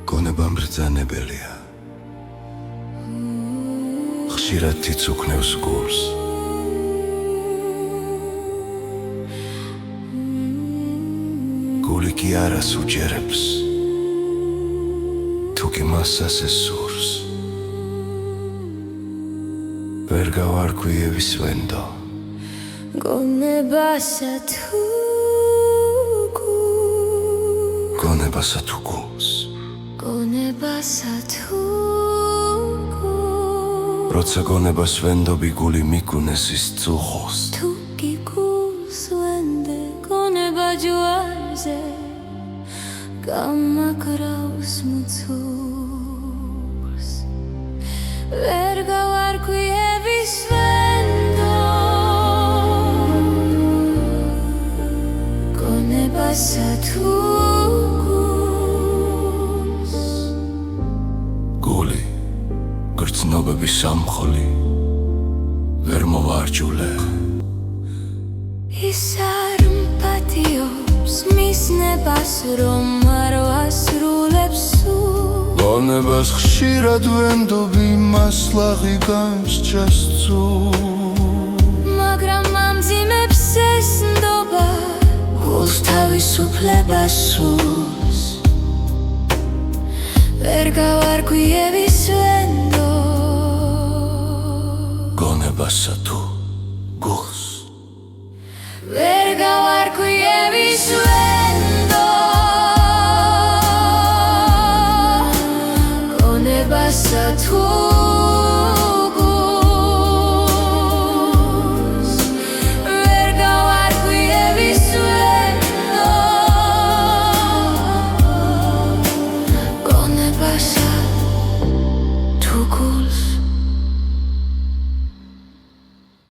გონება მბრძანებელია ხშირად თიცუქნევს გულს გული კი არას უჯერებს თუკი მასას ესურს ვერ გავარკვიე ვისვენდო გონებასა თუ გულს გონებასა თუ როცა გონებას ვენდობი გული მიგუნეს ის წუხოს თუ კი გულს ვენდე გონება ჯვარზე გამაკრავს მუცურს ვერ გავარკვიე ვისვენდო გონებასა თუ გული გრძნობების სამხოლი ვერ მოვარჯულე ის არ მპატიობს მისნებას რომ არ ვასრულებს გონებას ხშირად ვენდობი მასლაღი განსჯას მაგრამ ამძიმებს ეს ნდობა გულს თავისუფლებას სურს ვერ გავარკვიე ვისვენდო გონებასა თუ გულს ვერ გავარკვიე ვისვენდო